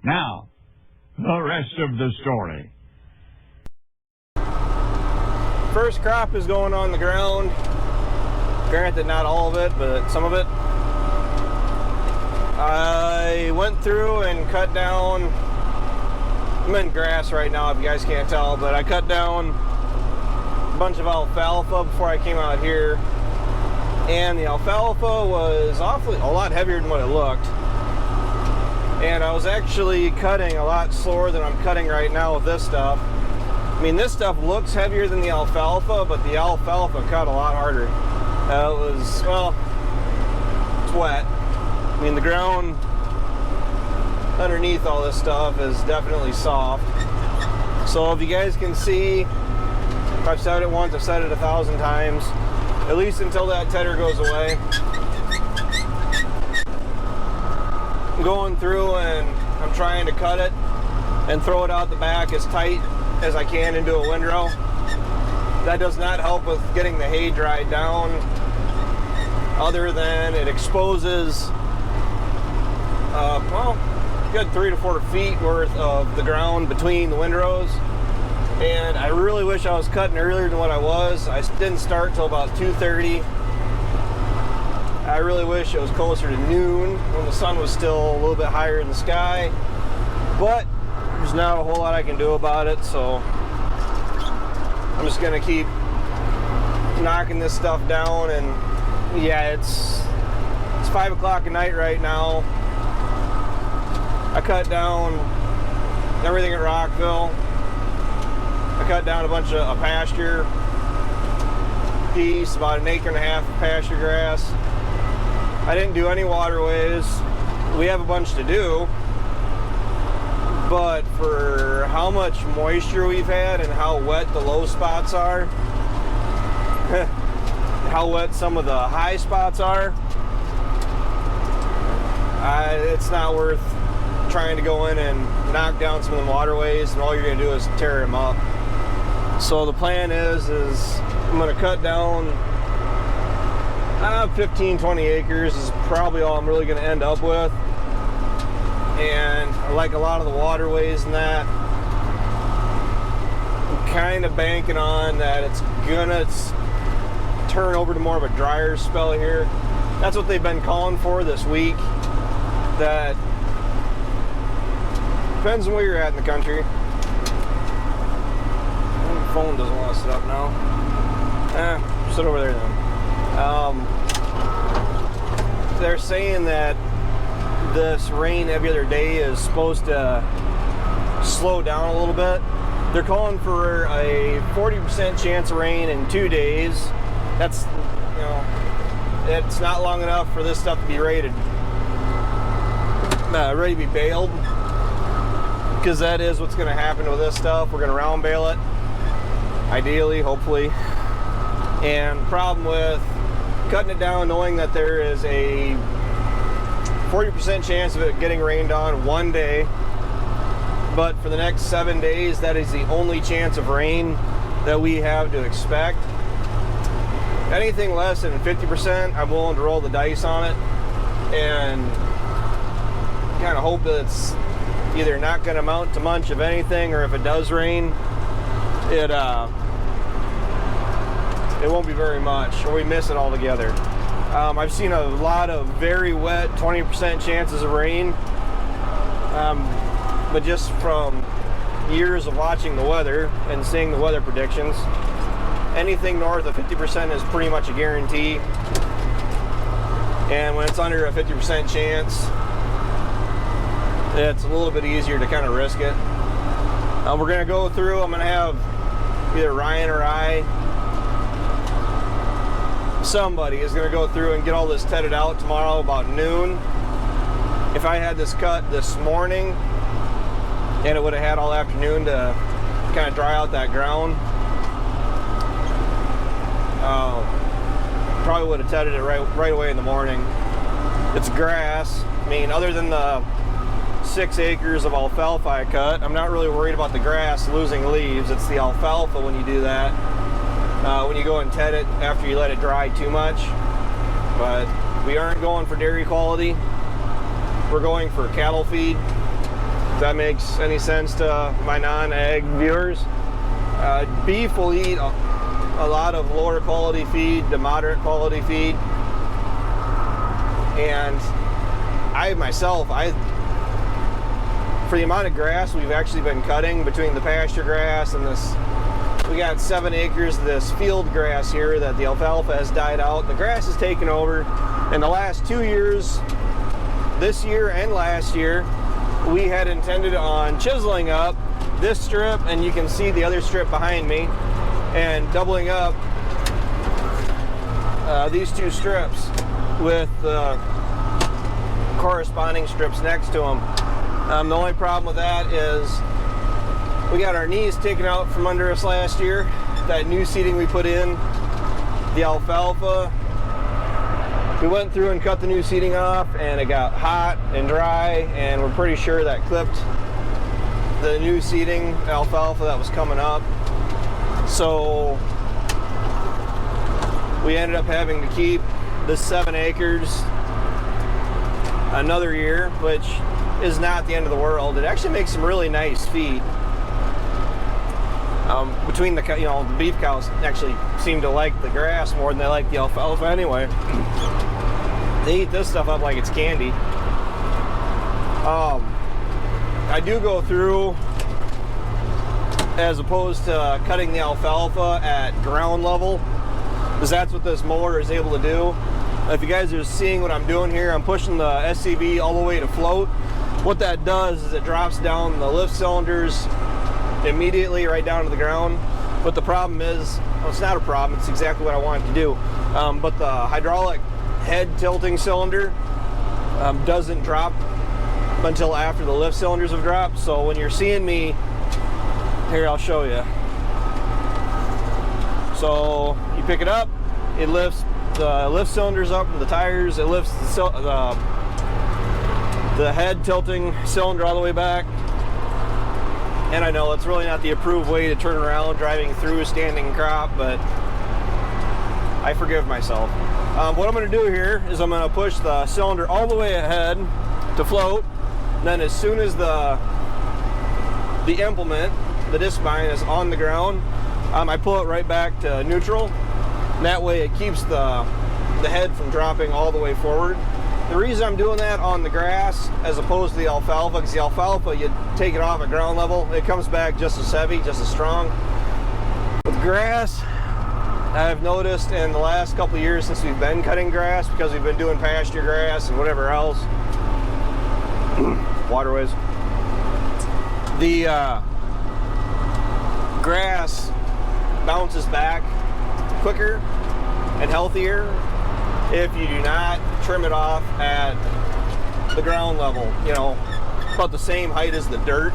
Now, the rest of the story. First crop is going on the ground. Granted, not all of it, but some of it. I went through and cut down, I'm in grass right now if you guys can't tell, but I cut down a bunch of alfalfa before I came out here. And the alfalfa was a lot heavier than what it looked. And I was actually cutting a lot slower than I'm cutting right now with this stuff. I mean, this stuff looks heavier than the alfalfa, but the alfalfa cut a lot harder. It's wet. I mean, the ground underneath all this stuff is definitely soft. So if you guys can see, I've said it once, I've said it 1,000 times, at least until that tedder goes away. I'm going through and I'm trying to cut it and throw it out the back as tight as I can into a windrow. That does not help with getting the hay dried down, other than it exposes good 3 to 4 feet worth of the ground between the windrows. And I really wish I was cutting earlier than what I was. I didn't start till about 2:30. I really wish it was closer to noon when the sun was still a little bit higher in the sky, but there's not a whole lot I can do about it, so I'm just gonna keep knocking this stuff down. And yeah, it's 5 o'clock at night right now. I cut down everything at Rockville. I cut down a bunch of a pasture piece, about 1.5 acres of pasture grass. I didn't do any waterways. We have a bunch to do, but for how much moisture we've had and how wet the low spots are, how wet some of the high spots are, it's not worth trying to go in and knock down some of the waterways, and all you're going to do is tear them up. So the plan is I'm going to cut down 15-20 acres is probably all I'm really going to end up with. And I like a lot of the waterways and that. I'm kind of banking on that it's gonna turn over to more of a drier spell here. That's what they've been calling for this week. That depends on where you're at in the country. The phone doesn't want to sit up now. Sit over there then. They're saying that this rain every other day is supposed to slow down a little bit. They're calling for a 40% chance of rain in 2 days. That's, it's not long enough for this stuff to be ready to be baled, because that is what's going to happen with this stuff. We're going to round bale it, ideally, hopefully. And the problem with cutting it down knowing that there is a 40% chance of it getting rained on 1 day, but for the next 7 days that is the only chance of rain that we have to expect. Anything less than 50%, I'm willing to roll the dice on it and kind of hope that it's either not going to amount to much of anything, or if it does rain, it won't be very much, or we miss it altogether. I've seen a lot of very wet 20% chances of rain, but just from years of watching the weather and seeing the weather predictions, anything north of 50% is pretty much a guarantee. And when it's under a 50% chance, it's a little bit easier to kind of risk it. We're going to go through, I'm going to have either Ryan or somebody is going to go through and get all this tedded out tomorrow about noon. If I had this cut this morning and it would have had all afternoon to kind of dry out that ground, probably would have tedded it right away in the morning. It's grass. I mean, other than the 6 acres of alfalfa I cut, I'm not really worried about the grass losing leaves. It's the alfalfa when you do that. When you go and ted it after you let it dry too much. But we aren't going for dairy quality. We're going for cattle feed. If that makes any sense to my non-ag viewers. Beef will eat a lot of lower quality feed to moderate quality feed. And I myself, for the amount of grass we've actually been cutting between the pasture grass and this, we got 7 acres of this field grass here that the alfalfa has died out. The grass has taken over. In the last 2 years, this year and last year, we had intended on chiseling up this strip, and you can see the other strip behind me, and doubling up these 2 strips with the corresponding strips next to them. The only problem with that is we got our knees taken out from under us last year. That new seeding we put in, the alfalfa, we went through and cut the new seeding off, and it got hot and dry, and we're pretty sure that clipped the new seeding alfalfa that was coming up. So we ended up having to keep the 7 acres another year, which is not the end of the world. It actually makes some really nice feed. Between the, the beef cows actually seem to like the grass more than they like the alfalfa anyway. They eat this stuff up like it's candy. I do go through, as opposed to cutting the alfalfa at ground level, because that's what this mower is able to do. If you guys are seeing what I'm doing here, I'm pushing the SCV all the way to float. What that does is it drops down the lift cylinders immediately right down to the ground. But the problem is, well, it's not a problem, it's exactly what I wanted to do. But the hydraulic head tilting cylinder doesn't drop until after the lift cylinders have dropped. So when you're seeing me, here I'll show you. So you pick it up, it lifts the lift cylinders up with the tires, it lifts the head tilting cylinder all the way back. And I know it's really not the approved way to turn around driving through a standing crop, but I forgive myself. What I'm going to do here is I'm going to push the cylinder all the way ahead to float. And then as soon as the implement, the disc spine, is on the ground, I pull it right back to neutral. And that way it keeps the head from dropping all the way forward. The reason I'm doing that on the grass as opposed to the alfalfa, because the alfalfa, you take it off at ground level, it comes back just as heavy, just as strong. With grass, I've noticed in the last couple of years since we've been cutting grass, because we've been doing pasture grass and whatever else, waterways, the grass bounces back quicker and healthier if you do not trim it off at the ground level, about the same height as the dirt.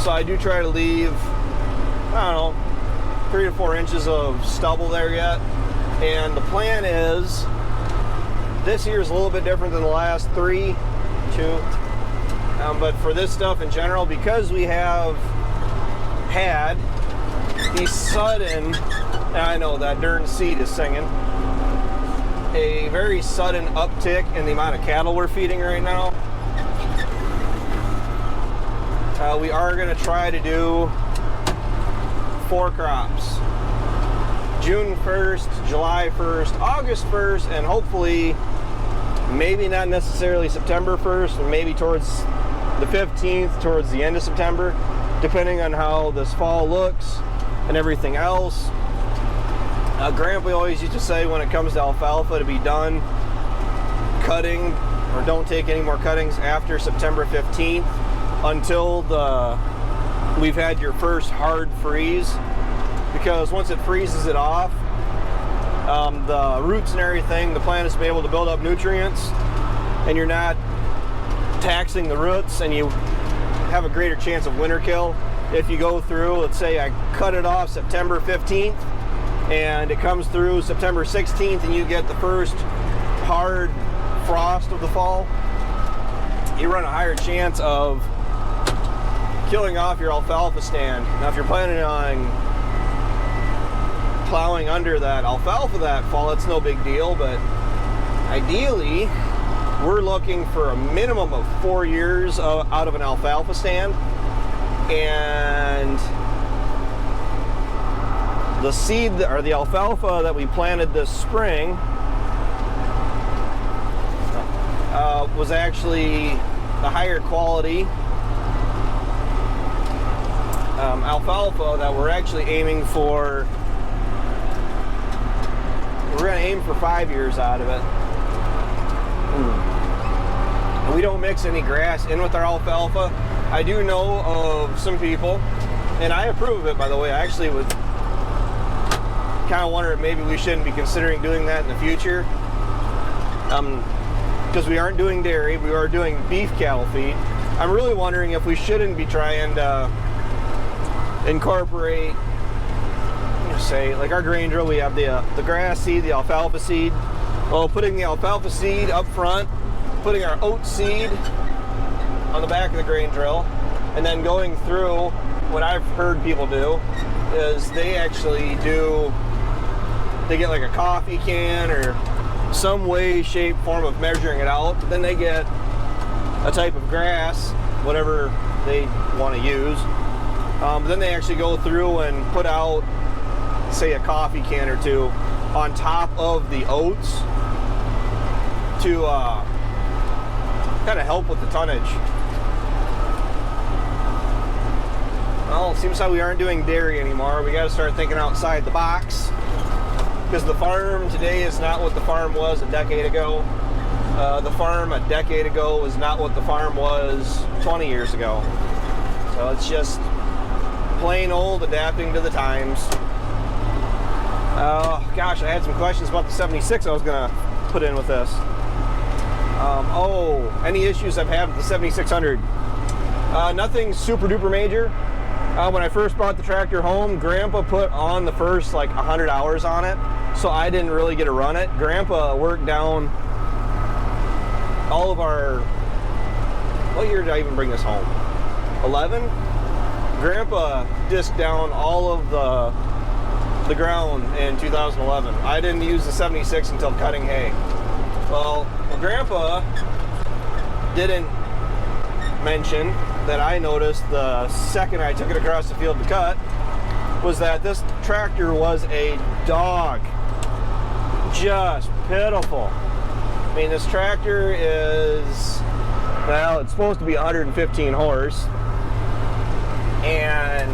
So I do try to leave, I don't know, 3 to 4 inches of stubble there yet. And the plan is, this year is a little bit different than the last 3, 2. But for this stuff in general, because we have had these sudden, I know that darn seed is singing, a very sudden uptick in the amount of cattle we're feeding right now. We are going to try to do 4 crops. June 1st, July 1st, August 1st, and hopefully maybe not necessarily September 1st, but maybe towards the 15th, towards the end of September, depending on how this fall looks and everything else. Grandpa always used to say when it comes to alfalfa to be done cutting, or don't take any more cuttings after September 15th until we've had your first hard freeze, because once it freezes it off, the roots and everything, the plant is to be able to build up nutrients, and you're not taxing the roots, and you have a greater chance of winter kill. If you go through, let's say I cut it off September 15th and it comes through September 16th and you get the first hard frost of the fall, you run a higher chance of killing off your alfalfa stand. Now if you're planning on plowing under that alfalfa that fall, it's no big deal, but ideally we're looking for a minimum of 4 years out of an alfalfa stand. And the seed, or the alfalfa that we planted this spring, was actually the higher quality alfalfa that we're actually aiming for. We're going to aim for 5 years out of it. And we don't mix any grass in with our alfalfa. I do know of some people, and I approve of it, by the way. I actually would kind of wonder if maybe we shouldn't be considering doing that in the future. Because we aren't doing dairy, we are doing beef cattle feed. I'm really wondering if we shouldn't be trying to incorporate, say, like our grain drill, we have the grass seed, the alfalfa seed. Well, putting the alfalfa seed up front, putting our oat seed on the back of the grain drill, and then going through, what I've heard people do is they actually get like a coffee can or some way, shape, form of measuring it out, but then they get a type of grass, whatever they want to use. Then they actually go through and put out, say, a coffee can or two on top of the oats to kind of help with the tonnage. Well, it seems like we aren't doing dairy anymore. We got to start thinking outside the box, because the farm today is not what the farm was a decade ago. The farm a decade ago was not what the farm was 20 years ago. So it's just plain old adapting to the times. Gosh, I had some questions about the 76 I was going to put in with this. Any issues I've had with the 7600? Nothing super duper major. When I first brought the tractor home, Grandpa put on the first like 100 hours on it, so I didn't really get to run it. Grandpa worked down all of our, what year did I even bring this home? 11? Grandpa disked down all of the ground in 2011. I didn't use the 76 until cutting hay. Well, Grandpa didn't mention that I noticed the second I took it across the field to cut was that this tractor was a dog. Just pitiful. I mean, this tractor is, well, it's supposed to be 115 horse, and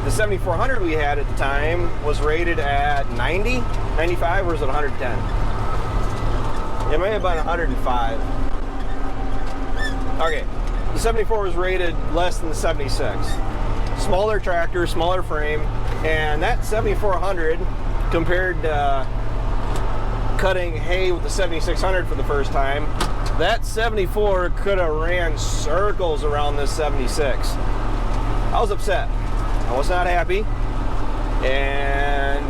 the 7400 we had at the time was rated at 90, 95, or was it 110? It may have been 105. Okay, the 74 was rated less than the 76. Smaller tractor, smaller frame, and that 7400 compared to cutting hay with the 7600 for the first time, that 74 could have ran circles around this 76. I was upset. I was not happy, and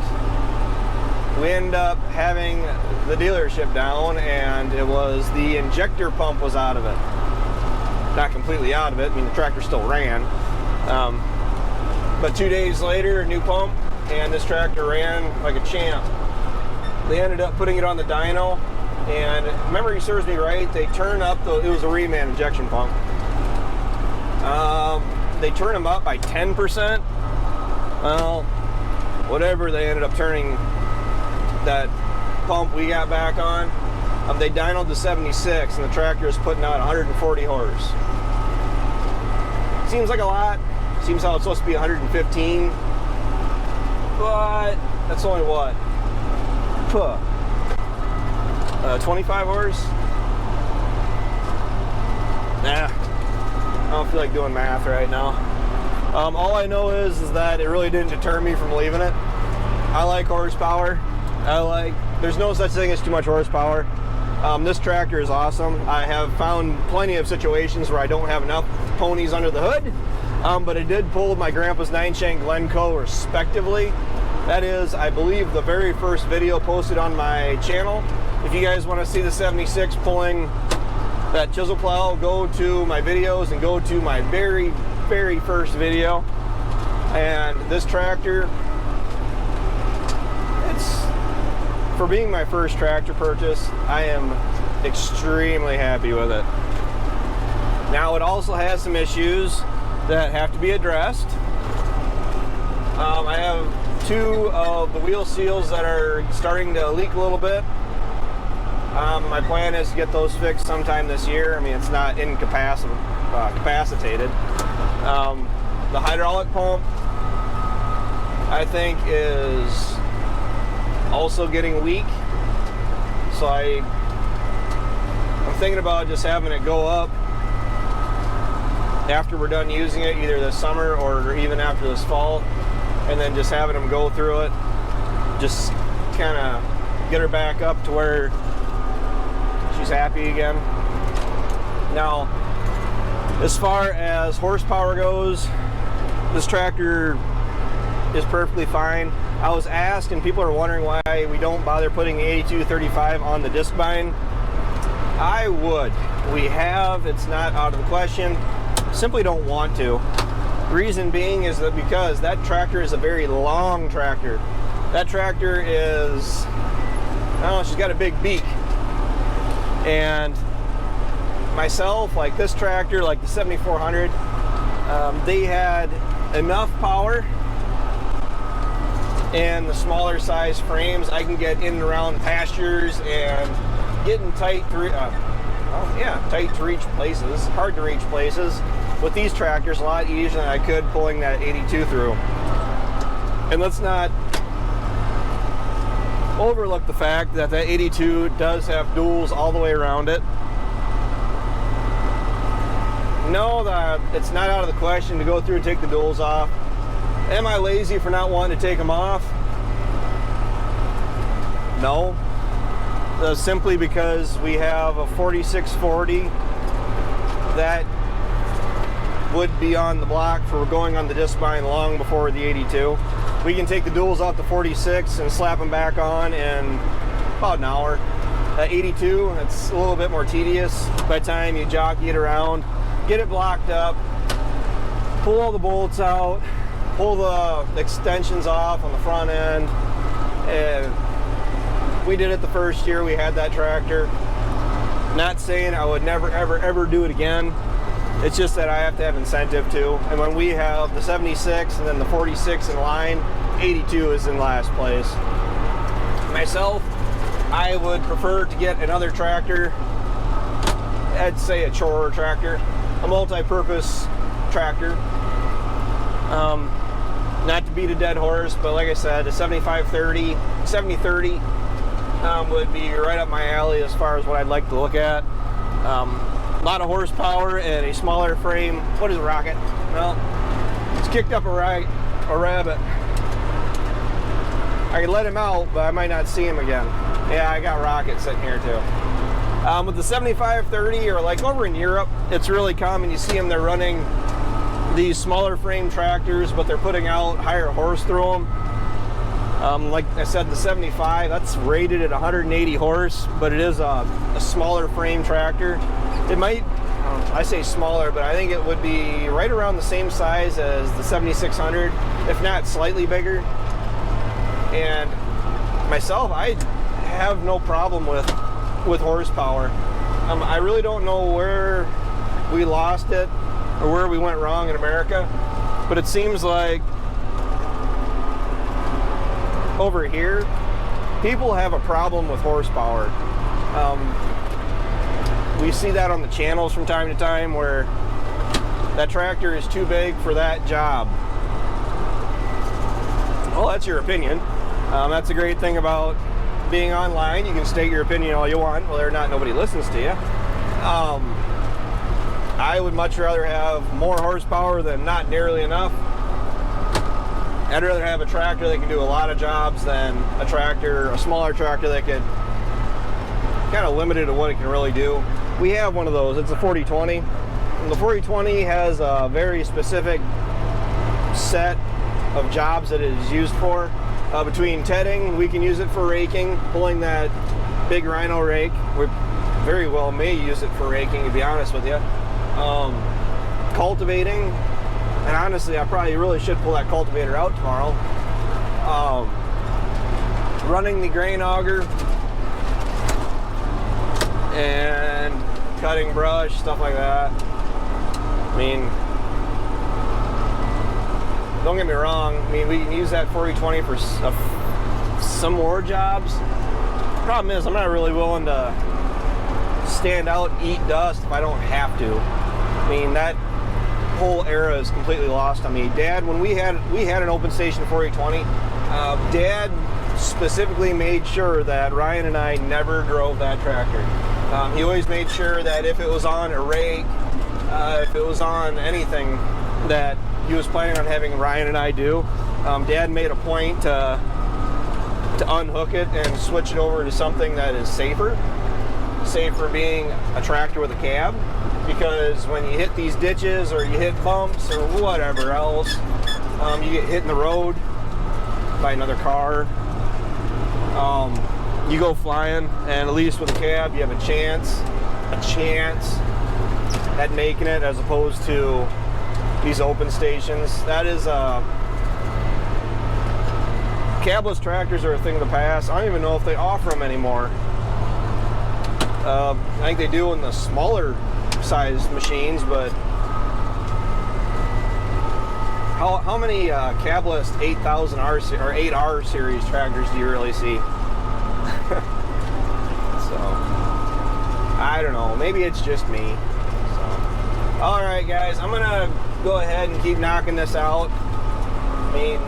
we ended up having the dealership down, and it was the injector pump was out of it. Not completely out of it. I mean, the tractor still ran. But 2 days later, a new pump, and this tractor ran like a champ. They ended up putting it on the dyno, and if memory serves me right, they turned up it was a reman injection pump. They turned them up by 10%. Well, whatever they ended up turning that pump we got back on, they dynoed the 76, and the tractor is putting out 140 horse. Seems like a lot. Seems how it's supposed to be 115, but that's only what? 25 horse? Nah, I don't feel like doing math right now. All I know is that it really didn't deter me from leaving it. I like horsepower. There's no such thing as too much horsepower. This tractor is awesome. I have found plenty of situations where I don't have enough ponies under the hood, but it did pull my grandpa's 9-shank Glencoe respectively. That is, I believe, the very first video posted on my channel. If you guys want to see the 76 pulling that chisel plow, go to my videos and go to my very, very first video. And this tractor, it's, for being my first tractor purchase, I am extremely happy with it. Now it also has some issues that have to be addressed. I have 2 of the wheel seals that are starting to leak a little bit. My plan is to get those fixed sometime this year. I mean, it's not incapacitated. The hydraulic pump, I think, is also getting weak. So I'm thinking about just having it go up after we're done using it, either this summer or even after this fall, and then just having them go through it, just kind of get her back up to where she's happy again. Now, as far as horsepower goes, this tractor is perfectly fine. I was asked, and people are wondering why we don't bother putting the 8235 on the disc bind. I would. We have, it's not out of the question. Simply don't want to. Reason being is that because that tractor is a very long tractor. That tractor is, oh, she's got a big beak. And myself, like this tractor, like the 7400, they had enough power and the smaller size frames. I can get in and around pastures and getting tight to reach places, hard to reach places. With these tractors, a lot easier than I could pulling that 82 through. And let's not overlook the fact that that 82 does have duals all the way around it. No, that it's not out of the question to go through and take the duals off. Am I lazy for not wanting to take them off? No. Simply because we have a 4640 that would be on the block for going on the disc bind long before the 82. We can take the duals off the 46 and slap them back on in about an hour. That 82, it's a little bit more tedious. By the time you jockey it around, get it blocked up, pull all the bolts out, pull the extensions off on the front end. And we did it the first year we had that tractor. Not saying I would never, ever do it again. It's just that I have to have incentive to. And when we have the 76 and then the 46 in line, 82 is in last place. Myself, I would prefer to get another tractor. I'd say a chore tractor, a multi-purpose tractor. Not to beat a dead horse, but like I said, a 7030 would be right up my alley as far as what I'd like to look at. A lot of horsepower and a smaller frame. What is a rocket? Well, it's kicked up a rabbit. I could let him out, but I might not see him again. Yeah, I got Rocket sitting here too. With the 7530, or like over in Europe, it's really common. You see them, they're running these smaller frame tractors, but they're putting out higher horse through them. Like I said, the 75, that's rated at 180 horse, but it is a smaller frame tractor. It might, I say smaller, but I think it would be right around the same size as the 7600, if not slightly bigger. And myself, I have no problem with horsepower. I really don't know where we lost it or where we went wrong in America, but it seems like over here, people have a problem with horsepower. We see that on the channels from time to time where that tractor is too big for that job. Well, that's your opinion. That's a great thing about being online. You can state your opinion all you want, whether or not nobody listens to you. I would much rather have more horsepower than not nearly enough. I'd rather have a tractor that can do a lot of jobs than a smaller tractor that could kind of limited to what it can really do. We have one of those. It's a 4020. And the 4020 has a very specific set of jobs that it is used for. Between tedding, we can use it for raking, pulling that big rhino rake. We very well may use it for raking, to be honest with you. Cultivating, and honestly, I probably really should pull that cultivator out tomorrow. Running the grain auger. and cutting brush, stuff like that. I mean, don't get me wrong, I mean, we can use that 4020 for some more jobs. Problem is, I'm not really willing to stand out and eat dust if I don't have to. I mean, that whole era is completely lost on me. Dad, when we had an open station 4020, Dad specifically made sure that Ryan and I never drove that tractor. He always made sure that if it was on a rake, if it was on anything that he was planning on having Ryan and I do, Dad made a point to unhook it and switch it over to something that is safer being a tractor with a cab, because when you hit these ditches or you hit bumps or whatever else, you get hit in the road by another car, you go flying, and at least with a cab you have a chance at making it, as opposed to these open stations. That is cabless tractors are a thing of the past. I don't even know if they offer them anymore. I think they do in the smaller size machines, but how many cabless 8000R or 8R series tractors do you really see? So I don't know, maybe it's just me. So all right guys, I'm gonna go ahead and keep knocking this out. I mean,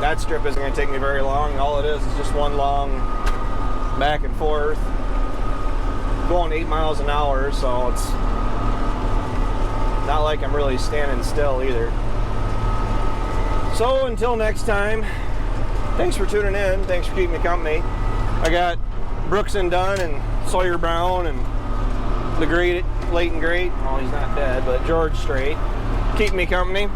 that strip isn't going to take me very long. All it is just one long back and forth, going 8 miles an hour, so it's not like I'm really standing still either. So until next time, thanks for tuning in. Thanks for keeping me company. I got Brooks and Dunn and Sawyer Brown and the great Leighton Great. Oh, he's not dead, but George Strait keep me company.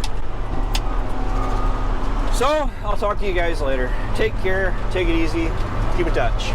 So I'll talk to you guys later. Take care, take it easy, keep in touch.